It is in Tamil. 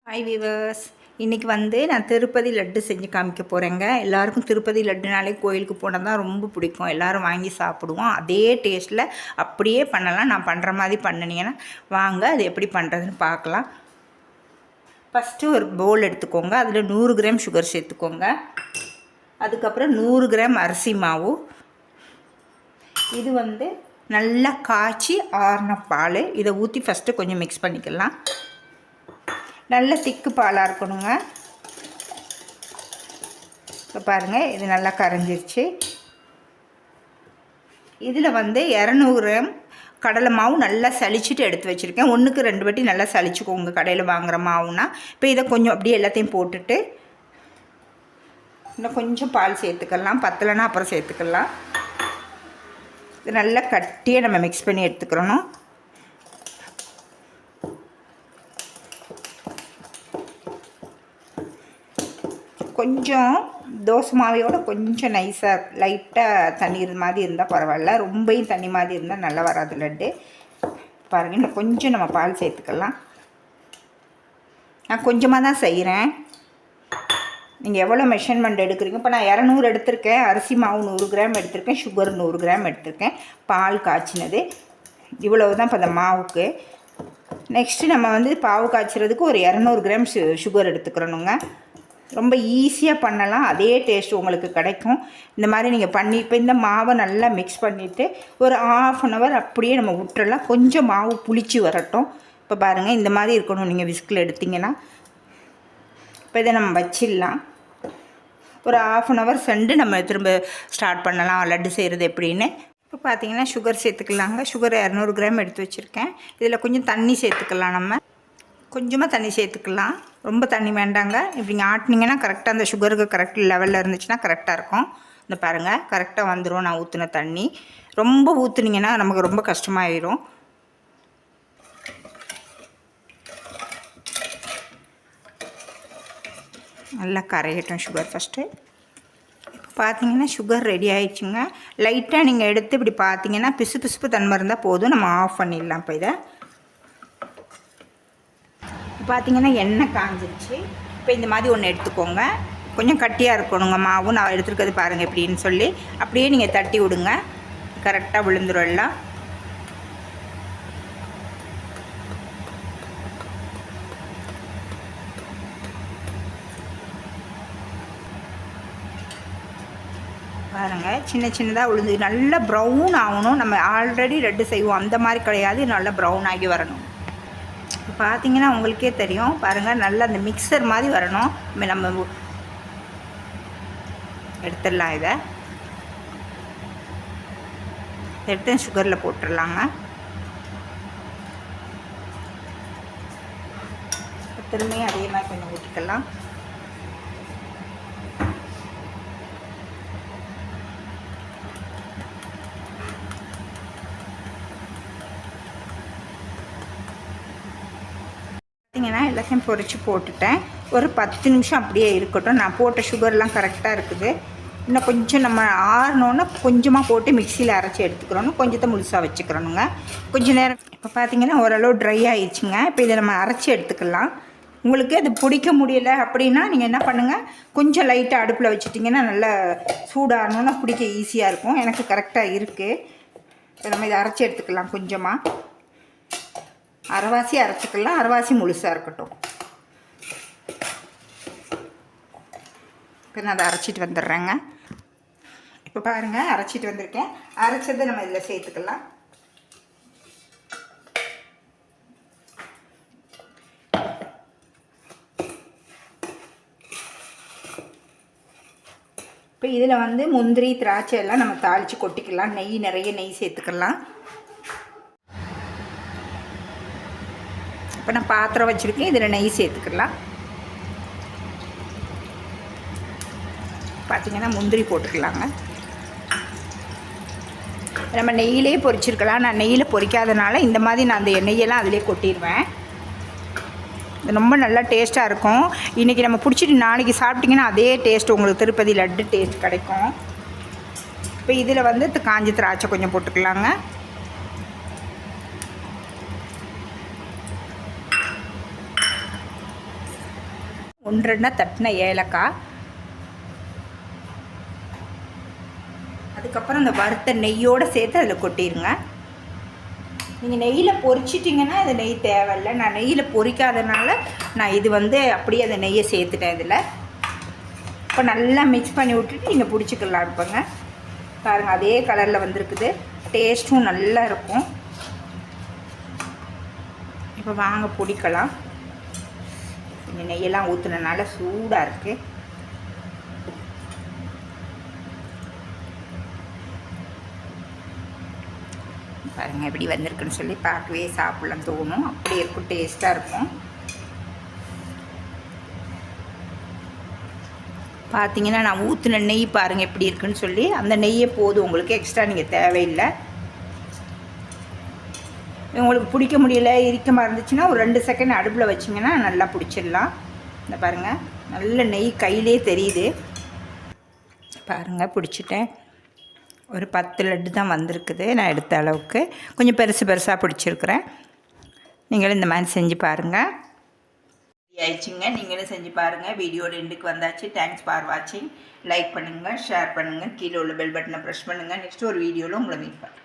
ஹாய் வீவர்ஸ், இன்றைக்கி வந்து நான் திருப்பதி லட்டு செஞ்சு காமிக்க போகிறேங்க. எல்லாருக்கும் திருப்பதி லட்டுனாலே கோயிலுக்கு போனால் தான் ரொம்ப பிடிக்கும். எல்லோரும் வாங்கி சாப்பிடுவோம். அதே டேஸ்ட்டில் அப்படியே பண்ணலாம். நான் பண்ணுற மாதிரி பண்ணினீங்கன்னா வாங்க அது எப்படி பண்ணுறதுன்னு பார்க்கலாம். ஃபஸ்ட்டு ஒரு பவுல் எடுத்துக்கோங்க. அதில் 100 கிராம் சுகர் சேர்த்துக்கோங்க. அதுக்கப்புறம் 100 கிராம் அரிசி மாவு. இது வந்து நல்லா காய்ச்சி ஆறின பால். இதை ஊற்றி ஃபஸ்ட்டு கொஞ்சம் மிக்ஸ் பண்ணிக்கலாம். நல்ல திக்கு பாலாக இருக்கணுங்க. இப்போ பாருங்கள், இது நல்லா கரைஞ்சிருச்சு. இதில் வந்து 200 கிராம் கடலை மாவு நல்லா சளிச்சிட்டு எடுத்து வச்சுருக்கேன். 1க்கு 2 வாட்டி நல்லா சளிச்சுக்கோங்க கடையில் வாங்குகிற மாவுனா. இப்போ இதை கொஞ்சம் அப்படியே எல்லாத்தையும் போட்டுட்டு இன்னும் கொஞ்சம் பால் சேர்த்துக்கலாம். பத்தலைன்னா அப்புறம் சேர்த்துக்கலாம். இது நல்லா கட்டியாக நம்ம மிக்ஸ் பண்ணி எடுத்துக்கிறணும். கொஞ்சம் தோசை மாவையோட கொஞ்சம் நைஸாக லைட்டாக தண்ணி மாதிரி இருந்தால் பரவாயில்ல. ரொம்பவும் தண்ணி மாதிரி இருந்தால் நல்லா வராது லட்டு. பாருங்கள், இன்னும் கொஞ்சம் நம்ம பால் சேர்த்துக்கலாம். நான் கொஞ்சமாக தான் செய்கிறேன். நீங்கள் எவ்வளோ மெஷர்மெண்ட் எடுக்கிறீங்க? இப்போ நான் 200 எடுத்திருக்கேன். அரிசி மாவு 100 கிராம் எடுத்திருக்கேன். சுகர் 100 கிராம் எடுத்திருக்கேன். பால் காய்ச்சினது இவ்வளவு தான் இப்போ அந்த மாவுக்கு. நெக்ஸ்ட்டு நம்ம வந்து பாவு காய்ச்சறதுக்கு ஒரு 200 கிராம் சுகர் எடுத்துக்கிறணுங்க. ரொம்ப ஈஸியாக பண்ணலாம். அதே டேஸ்ட் உங்களுக்கு கிடைக்கும். இந்த மாதிரி நீங்கள் பண்ணி இப்போ இந்த மாவை நல்லா மிக்ஸ் பண்ணிவிட்டு ஒரு 1/2 hour அப்படியே நம்ம விட்டுறலாம். கொஞ்சம் மாவு புளிச்சு வரட்டும். இப்போ பாருங்கள், இந்த மாதிரி இருக்கணும். நீங்கள் விஸ்கில் எடுத்திங்கன்னா இப்போ இதை நம்ம வச்சிடலாம். ஒரு 1/2 hour சென்று நம்ம திரும்ப ஸ்டார்ட் பண்ணலாம் லட்டு செய்கிறது எப்படின்னு. இப்போ பார்த்தீங்கன்னா சுகர் சேர்த்துக்கலாங்க. சுகர் 200 கிராம் எடுத்து வச்சுருக்கேன். இதில் கொஞ்சம் தண்ணி சேர்த்துக்கலாம். நம்ம கொஞ்சமாக தண்ணி சேர்த்துக்கலாம். ரொம்ப தண்ணி வேண்டாங்க. இப்படிங்க ஆட்டினீங்கன்னா கரெக்டாக அந்த சுகருக்கு கரெக்ட் லெவலில் இருந்துச்சுன்னா கரெக்டாக இருக்கும். இந்த பாருங்கள், கரெக்டாக வந்துடும். நான் ஊற்றின தண்ணி ரொம்ப ஊற்றுனீங்கன்னா நமக்கு ரொம்ப கஷ்டமாயிடும். நல்லா கரையட்டும் சுகர் ஃபஸ்ட்டு. இப்போ பார்த்தீங்கன்னா சுகர் ரெடி ஆகிடுச்சுங்க. லைட்டாக நீங்கள் எடுத்து இப்படி பார்த்தீங்கன்னா பிசு பிசுப்பு தன்மை இருந்தால் போதும். நம்ம ஆஃப் பண்ணிடலாம். இப்போ இதை பார்த்திங்கன்னா எண்ணெய் காஞ்சிருச்சு. இப்போ இந்த மாதிரி ஒன்று எடுத்துக்கோங்க. கொஞ்சம் கட்டியாக இருக்கணுங்க மாவு. நான் எடுத்துருக்கிறது பாருங்கள் எப்படின்னு சொல்லி. அப்படியே நீங்கள் தட்டி விடுங்க. கரெக்டாக விழுந்துடும் எல்லாம். பாருங்கள், சின்ன சின்னதாக விழுந்து நல்லா ப்ரௌன் ஆகணும். நம்ம ஆல்ரெடி ரெட்டு செய்வோம் அந்த மாதிரி கிடையாது. நல்லா ப்ரௌன் ஆகி வரணும். பார்த்தீங்கன்னா உங்களுக்கே தெரியும். பாருங்கள், நல்லா அந்த மிக்சர் மாதிரி வரணும். நம்ம எடுத்துடலாம். இதை எடுத்து சுகரில் போட்டுடலாங்க. திரும்பியும் அதே மாதிரி கொஞ்சம் ஊற்றிக்கலாம். பார்த்தீங்கன்னா எல்லாத்தையும் பொரித்து போட்டுட்டேன். ஒரு 10 நிமிஷம் அப்படியே இருக்கட்டும். நான் போட்ட சுகர்லாம் கரெக்டாக இருக்குது. இன்னும் கொஞ்சம் நம்ம ஆறணுன்னா கொஞ்சமாக போட்டு மிக்சியில் அரைச்சி எடுத்துக்கிறோன்னு கொஞ்சத்தை முழுசாக வச்சுக்கிறோனுங்க. கொஞ்சம் நேரம் இப்போ பார்த்தீங்கன்னா ஓரளவு ட்ரை ஆகிடுச்சுங்க. இப்போ இதை நம்ம அரைச்சி எடுத்துக்கலாம். உங்களுக்கு அது பிடிக்க முடியலை அப்படின்னா நீங்கள் என்ன பண்ணுங்கள், கொஞ்சம் லைட்டாக அடுப்பில் வச்சுட்டிங்கன்னா நல்லா சூடாகணுன்னா பிடிக்க ஈஸியாக இருக்கும். எனக்கு கரெக்டாக இருக்குது. இப்போ நம்ம இதை அரைச்சி எடுத்துக்கலாம். கொஞ்சமாக அரைவாசி அரைச்சிக்கலாம். அரைவாசி முழுசாக இருக்கட்டும். இப்போ நான் அதை அரைச்சிட்டு வந்துடுறேங்க. இப்போ பாருங்கள், அரைச்சிட்டு வந்திருக்கேன். அரைச்சதை நம்ம இதில் சேர்த்துக்கலாம். இப்போ இதில் வந்து முந்திரி திராட்சை எல்லாம் நம்ம தாளித்து கொட்டிக்கலாம். நிறைய நெய் சேர்த்துக்கலாம். இப்போ நான் பாத்திரம் வச்சுருக்கேன். இதில் நெய் சேர்த்துக்கலாம். பார்த்திங்கன்னா முந்திரி போட்டுக்கலாங்க. நம்ம நெய்யிலே பொரிச்சிருக்கலாம். நான் நெய்யில் பொரிக்காதனால இந்த மாதிரி நான் அந்த எண்ணெயெல்லாம் அதிலே கொட்டிடுவேன். இது ரொம்ப நல்லா டேஸ்ட்டாக இருக்கும். இன்றைக்கி நம்ம பிடிச்சிட்டு நாளைக்கு சாப்பிட்டிங்கன்னா அதே டேஸ்ட் உங்களுக்கு திருப்பதி லட்டு டேஸ்ட் கிடைக்கும். இப்போ இதில் வந்து காஞ்ச திராட்சை கொஞ்சம் போட்டுக்கலாங்க. 1-2 தட்டின ஏலக்காய், அதுக்கப்புறம் இந்த வறுத்த நெய்யோடு சேர்த்து அதில் கொட்டிடுங்க. நீங்கள் நெய்யில் பொரிச்சிட்டிங்கன்னா அது நெய் தேவையில்லை. நான் நெய்யில் பொரிக்காதனால நான் இது அப்படியே அந்த நெய்யை சேர்த்துட்டேன் இதில். இப்போ நல்லா மிக்ஸ் பண்ணி விட்டுட்டு நீங்கள் பிடிச்சிக்கலாம். இருப்பங்க பாருங்கள், அதே கலரில் வந்திருக்குது. டேஸ்ட்டும் நல்லா இருக்கும். இப்போ வாங்க பிடிக்கலாம். இந்த நெய்யெல்லாம் ஊற்றுனனால சூடாக இருக்குது. பாருங்கள் எப்படி வந்திருக்குன்னு சொல்லி பார்க்கவே சாப்பிட்லாம் தோணும். அப்படி இருக்கும், டேஸ்ட்டாக இருக்கும். பார்த்தீங்கன்னா நான் ஊற்றின நெய் பாருங்கள் எப்படி இருக்குன்னு சொல்லி. அந்த நெய்யே போதும் உங்களுக்கு, எக்ஸ்ட்ரா நீங்கள் தேவையில்லை. உங்களுக்கு பிடிக்க முடியல, இறுக்கமாக இருந்துச்சுன்னா ஒரு 2 செகண்ட் அடுப்பில் வச்சிங்கன்னா நல்லா பிடிச்சிடலாம். இந்த பாருங்கள், நல்ல நெய் கையிலே தெரியுது. பாருங்கள் பிடிச்சிட்டேன். ஒரு 10 லட்டு தான் வந்திருக்குது நான் எடுத்த அளவுக்கு. கொஞ்சம் பெருசாக பிடிச்சிருக்கிறேன். நீங்களும் இந்த மாதிரி செஞ்சு பாருங்கள். ஆயிடுச்சுங்க, நீங்களும் செஞ்சு பாருங்கள். வீடியோட எண்டுக்கு வந்தாச்சு. தேங்க்ஸ் ஃபார் வாட்சிங். லைக் பண்ணுங்கள், ஷேர் பண்ணுங்கள், கீழே உள்ள பெல் பட்டனை ப்ரெஸ் பண்ணுங்கள். நெக்ஸ்ட் ஒரு வீடியோவில் உங்களை மீட் பண்ணுறேன்.